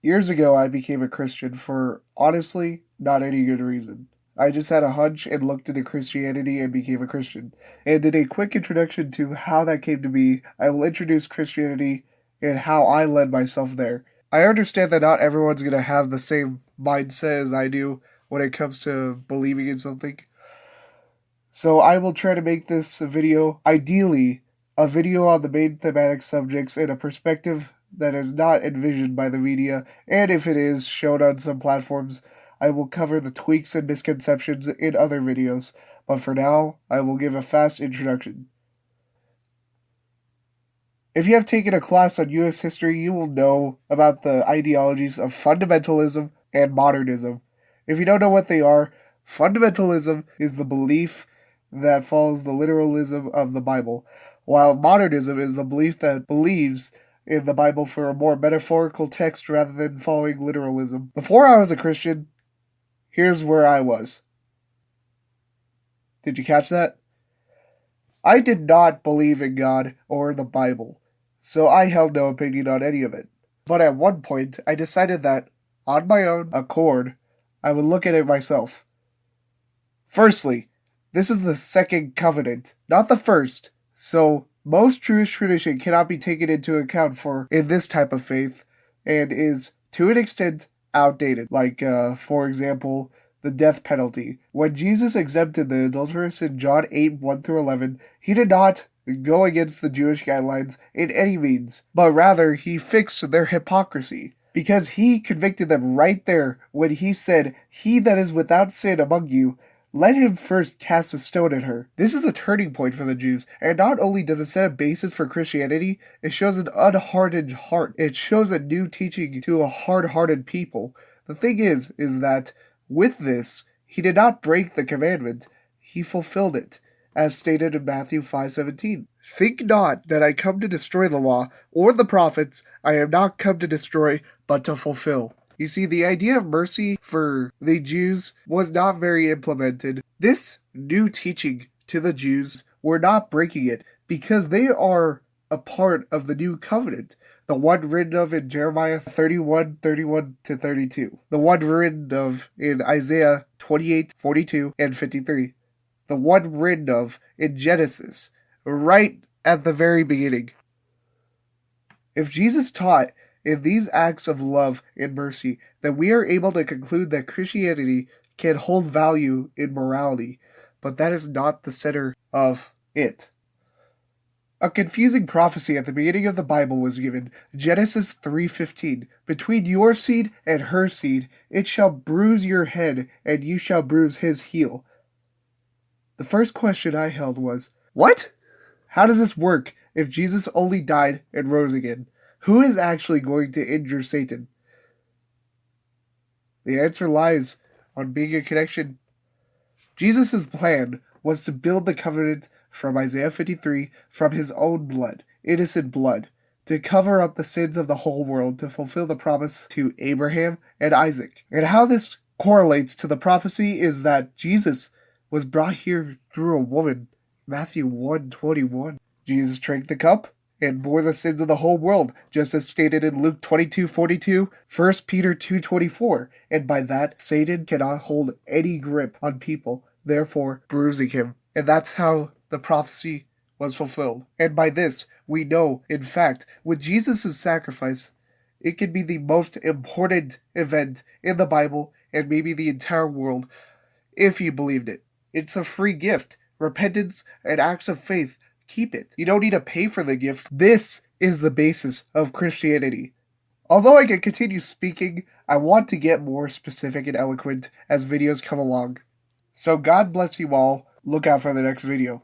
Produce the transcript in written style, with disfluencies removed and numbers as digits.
Years ago, I became a Christian for, honestly, not any good reason. I just had a hunch and looked into Christianity and became a Christian. And in a quick introduction to how that came to be, I will introduce Christianity and how I led myself there. I understand that not everyone's going to have the same mindset as I do when it comes to believing in something. So I will try to make this video, ideally, a video on the main thematic subjects in a perspective that is not envisioned by the media, and if it is shown on some platforms, I will cover the tweaks and misconceptions in other videos. But for now, I will give a fast introduction. If you have taken a class on U.S. history, you will know about the ideologies of fundamentalism and modernism. If you don't know what they are, fundamentalism is the belief that follows the literalism of the Bible, while modernism is the belief that believes in the Bible for a more metaphorical text rather than following literalism. Before I was a Christian, here's where I was. Did you catch that? I did not believe in God or the Bible, so I held no opinion on any of it. But at one point, I decided that, on my own accord, I would look at it myself. Firstly, this is the second covenant, not the first, so most Jewish tradition cannot be taken into account for in this type of faith, and is, to an extent, outdated. Like, for example, the death penalty. When Jesus exempted the adulteress in John 8, 1-11, he did not go against the Jewish guidelines in any means, but rather he fixed their hypocrisy. Because he convicted them right there when he said, "He that is without sin among you, let him first cast a stone at her." This is a turning point for the Jews, and not only does it set a basis for Christianity, it shows an unhardened heart. It shows a new teaching to a hard-hearted people. The thing is that with this, he did not break the commandment, he fulfilled it, as stated in Matthew 5:17. "Think not that I come to destroy the law or the prophets. I am not come to destroy, but to fulfill." You see, the idea of mercy for the Jews was not very implemented. This new teaching to the Jews were not breaking it because they are a part of the new covenant. The one written of in Jeremiah 31:31-32. The one written of in Isaiah 28:42 and 53. The one written of in Genesis, right at the very beginning. If Jesus taught in these acts of love and mercy, then we are able to conclude that Christianity can hold value in morality, but that is not the center of it. A confusing prophecy at the beginning of the Bible was given, Genesis 3:15. "Between your seed and her seed, it shall bruise your head, and you shall bruise his heel." The first question I held was, what? How does this work if Jesus only died and rose again? Who is actually going to injure Satan? The answer lies on being a connection. Jesus' plan was to build the covenant from Isaiah 53 from his own blood, innocent blood, to cover up the sins of the whole world, to fulfill the promise to Abraham and Isaac. And how this correlates to the prophecy is that Jesus was brought here through a woman, Matthew 1:21. Jesus drank the cup and bore the sins of the whole world, just as stated in Luke 22:42, 1 Peter 2:24, and by that, Satan cannot hold any grip on people, therefore bruising him. And that's how the prophecy was fulfilled. And by this, we know, in fact, with Jesus' sacrifice, it can be the most important event in the Bible and maybe the entire world, if you believed it. It's a free gift. Repentance and acts of faith. Keep it. You don't need to pay for the gift. This is the basis of Christianity. Although I can continue speaking, I want to get more specific and eloquent as videos come along. So God bless you all. Look out for the next video.